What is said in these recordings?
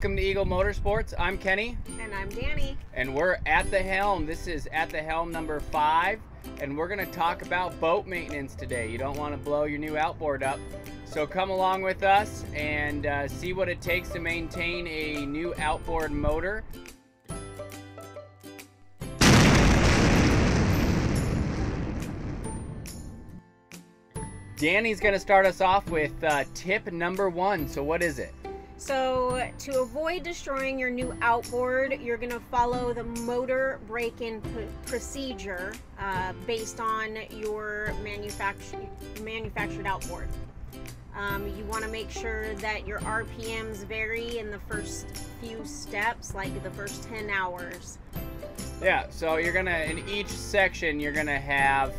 Welcome to Eagle Motorsports. I'm Kenny. And I'm Danny. And we're at the helm. This is at the helm number 5. And we're going to talk about boat maintenance today. You don't want to blow your new outboard up. So come along with us and see what it takes to maintain a new outboard motor. Danny's going to start us off with tip number 1. So what is it? So to avoid destroying your new outboard, you're going to follow the motor break-in procedure based on your manufactured outboard. You want to make sure that your RPMs vary in the first few steps, like the first 10 hours. Yeah, so you're gonna, in each section, you're gonna have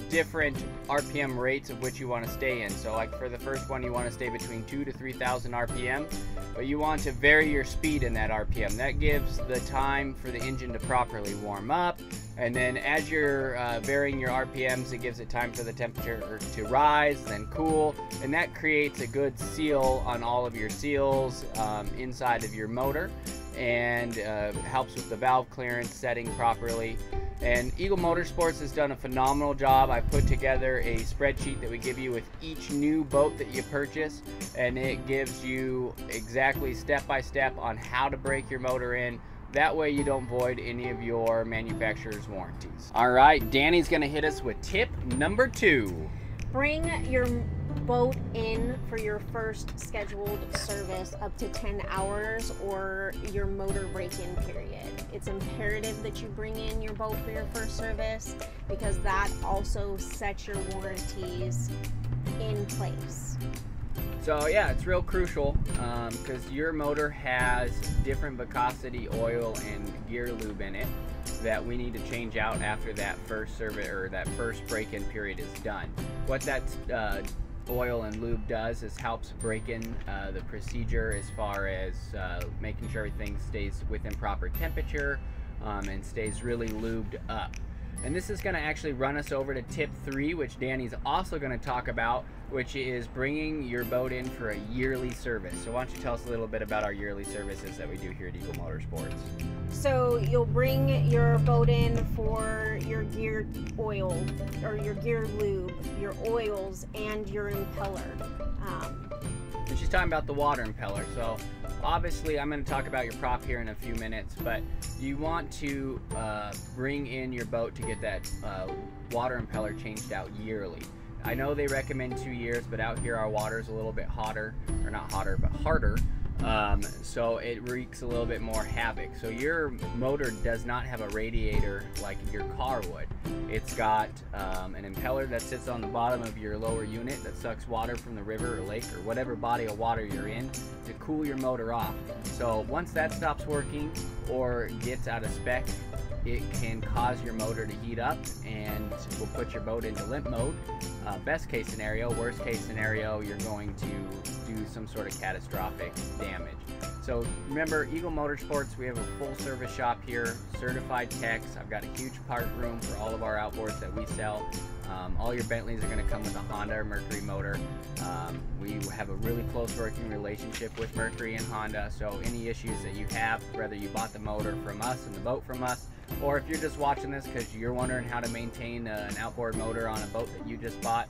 different RPM rates of which you want to stay in. So like for the first one, you want to stay between 2,000 to 3,000 RPM, but you want to vary your speed in that RPM. That gives the time for the engine to properly warm up, and then as you're varying your RPMs, it gives it time for the temperature to rise, then cool, and that creates a good seal on all of your seals inside of your motor, and helps with the valve clearance setting properly. And Eagle Motorsports has done a phenomenal job. I put together a spreadsheet that we give you with each new boat that you purchase, and it gives you exactly step by step on how to break your motor in. That way you don't void any of your manufacturer's warranties. All right, Danny's gonna hit us with tip number 2. Bring your boat in for your first scheduled service up to 10 hours or your motor break-in period. It's imperative that you bring in your boat for your first service because that also sets your warranties in place. So yeah, it's real crucial because your motor has different viscosity oil and gear lube in it that we need to change out after that first service or that first break-in period is done. What that oil and lube does is helps break in the procedure as far as making sure everything stays within proper temperature and stays really lubed up. And this is going to actually run us over to tip 3, which Danny's also going to talk about, which is bringing your boat in for a yearly service. So why don't you tell us a little bit about our yearly services that we do here at Eagle Motorsports. So you'll bring your boat in for your gear oil or your gear lube, your oils, and your impeller. And she's talking about the water impeller. So obviously I'm going to talk about your prop here in a few minutes, but you want to bring in your boat to get that water impeller changed out yearly. I know they recommend 2 years, but out here our water is a little bit hotter, or not hotter, but harder. So it wreaks a little bit more havoc. So your motor does not have a radiator like your car would. It's got an impeller that sits on the bottom of your lower unit that sucks water from the river or lake or whatever body of water you're in to cool your motor off. So once that stops working or gets out of spec, it can cause your motor to heat up and will put your boat into limp mode. Best case scenario, worst case scenario, you're going to do some sort of catastrophic damage. So remember, Eagle Motorsports, we have a full service shop here, certified techs. I've got a huge part room for all of our outboards that we sell. All your Bentleys are going to come with a Honda or Mercury motor. We have a really close working relationship with Mercury and Honda, so any issues that you have, whether you bought the motor from us and the boat from us, or if you're just watching this because you're wondering how to maintain an outboard motor on a boat that you just bought,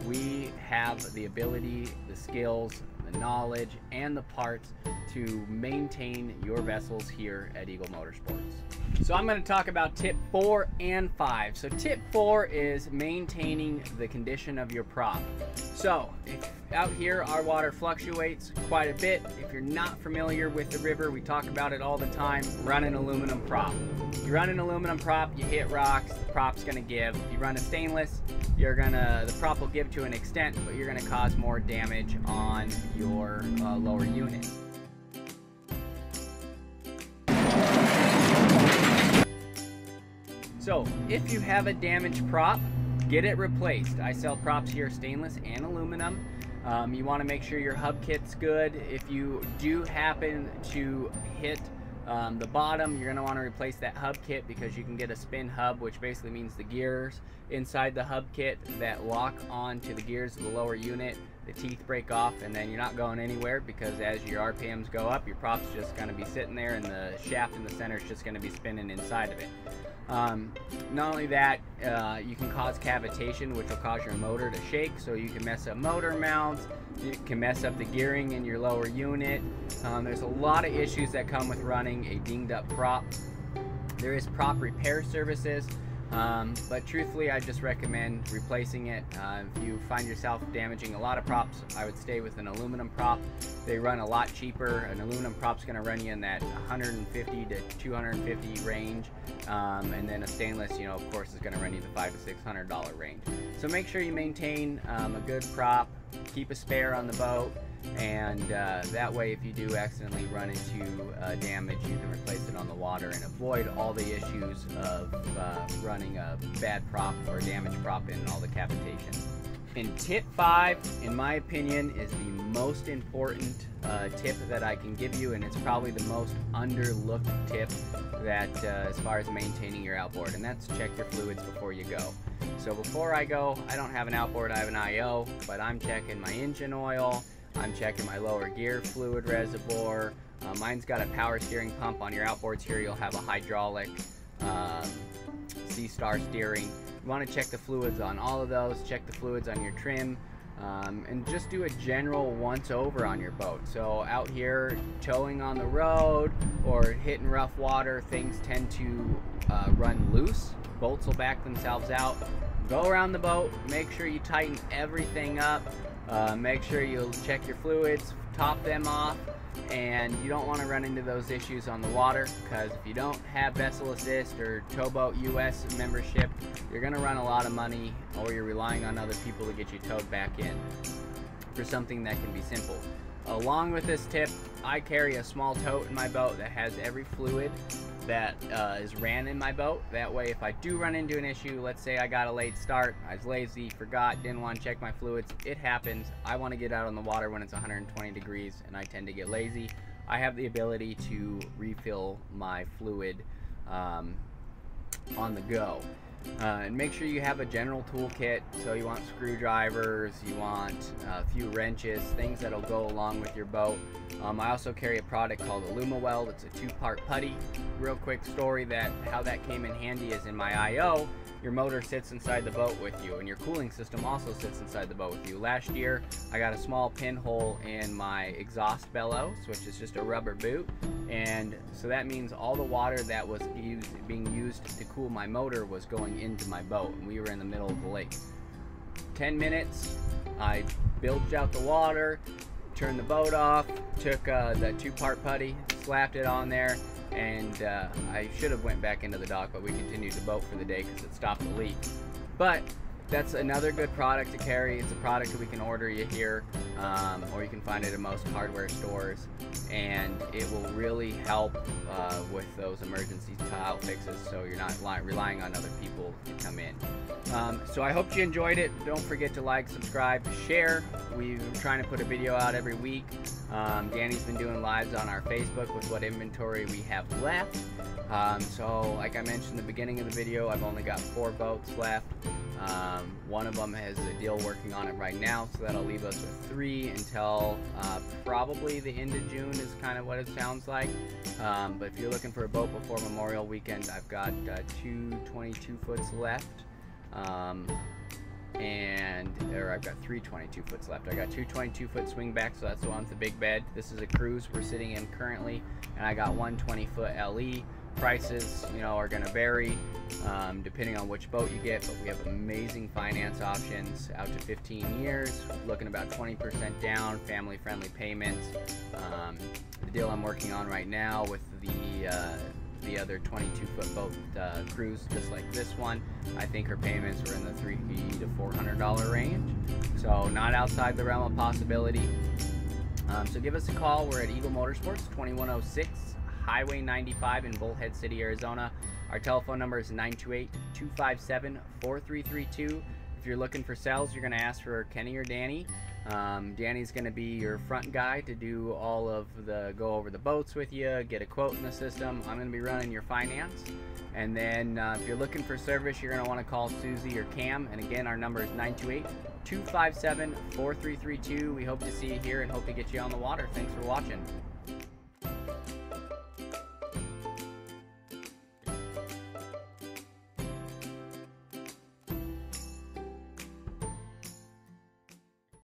we have the ability, the skills, the knowledge, and the parts to maintain your vessels here at Eagle Motorsports. So I'm going to talk about tip 4 and 5. So tip 4 is maintaining the condition of your prop. So if out here our water fluctuates quite a bit. If you're not familiar with the river, we talk about it all the time, run an aluminum prop. You run an aluminum prop, you hit rocks, the prop's going to give. If you run a stainless, the prop will give to an extent, but you're going to cause more damage on your lower unit. So if you have a damaged prop, get it replaced. I sell props here, stainless and aluminum. You want to make sure your hub kit's good. If you do happen to hit the bottom, you're going to want to replace that hub kit because you can get a spin hub, which basically means the gears inside the hub kit that lock on to the gears of the lower unit the teeth break off, and then you're not going anywhere, because as your RPMs go up, your prop's just going to be sitting there and the shaft in the center is just going to be spinning inside of it. Not only that, you can cause cavitation, which will cause your motor to shake, so you can mess up motor mounts, you can mess up the gearing in your lower unit. There's a lot of issues that come with running a dinged up prop. There is prop repair services, but truthfully I just recommend replacing it. If you find yourself damaging a lot of props, I would stay with an aluminum prop. They run a lot cheaper. An aluminum prop's going to run you in that 150 to 250 range, and then a stainless, you know, of course, is going to run you the $500 to $600 range. So make sure you maintain a good prop, keep a spare on the boat, and that way if you do accidentally run into damage, you can replace it on the water and avoid all the issues of running a bad prop or damaged prop in all the cavitation. And tip 5, in my opinion, is the most important tip that I can give you, and it's probably the most underlooked tip that as far as maintaining your outboard, and that's check your fluids before you go. So before I go, I don't have an outboard, I have an IO, but I'm checking my engine oil, I'm checking my lower gear fluid reservoir. Mine's got a power steering pump. On your outboards here, you'll have a hydraulic C-Star steering. You want to check the fluids on all of those, check the fluids on your trim, and just do a general once over on your boat. So out here towing on the road or hitting rough water, things tend to run loose. Bolts will back themselves out. Go around the boat, make sure you tighten everything up, make sure you check your fluids, top them off, and you don't want to run into those issues on the water, because if you don't have Vessel Assist or Towboat US membership, you're going to run a lot of money, or you're relying on other people to get you towed back in for something that can be simple. Along with this tip, I carry a small tote in my boat that has every fluid that is ran in my boat. That way, if I do run into an issue, let's say I got a late start, I was lazy, forgot, didn't want to check my fluids, it happens. I want to get out on the water when it's 120 degrees and I tend to get lazy. I have the ability to refill my fluid on the go. And make sure you have a general toolkit. So you want screwdrivers, you want a few wrenches, things that'll go along with your boat. I also carry a product called AlumaWeld. It's a 2-part putty. Real quick story that how that came in handy is in my IO, your motor sits inside the boat with you, and your cooling system also sits inside the boat with you. Last year, I got a small pinhole in my exhaust bellows, which is just a rubber boot, and so that means all the water that was being used to cool my motor was going into my boat, and we were in the middle of the lake. 10 minutes, I bilged out the water, turned the boat off, took the 2-part putty, slapped it on there, and I should have went back into the dock, but we continued the boat for the day because it stopped the leak. But that's another good product to carry. It's a product that we can order you here, or you can find it at most hardware stores, and it will really help with those emergency tile fixes, so you're not relying on other people to come in. So I hope you enjoyed it. Don't forget to like, subscribe, share. We're trying to put a video out every week. Danny's been doing lives on our Facebook with what inventory we have left. So like I mentioned in the beginning of the video, I've only got 4 boats left. One of them has a deal working on it right now, so that'll leave us with 3 until probably the end of June is kind of what it sounds like. But if you're looking for a boat before Memorial Weekend, I've got 2 22-foots left. I've got 3 22-foots left. I got 2 22-foot swingbacks, so that's the one with the big bed. This is a cruise we're sitting in currently, and I got 1 20-foot LE. Prices, you know, are going to vary depending on which boat you get, but we have amazing finance options out to 15 years, looking about 20% down, family-friendly payments. The deal I'm working on right now with the other 22-foot boat cruise, just like this one, I think her payments were in the $300 to $400 range, so not outside the realm of possibility. So give us a call. We're at Eagle Motorsports, 2106 Highway 95 in Bullhead City, Arizona. Our telephone number is 928-257-4332. If you're looking for sales, you're going to ask for Kenny or Danny. Danny's going to be your front guy to do all of the go over the boats with you, get a quote in the system. I'm going to be running your finance. And then if you're looking for service, you're going to want to call Susie or Cam. And again, our number is 928-257-4332. We hope to see you here and hope to get you on the water. Thanks for watching.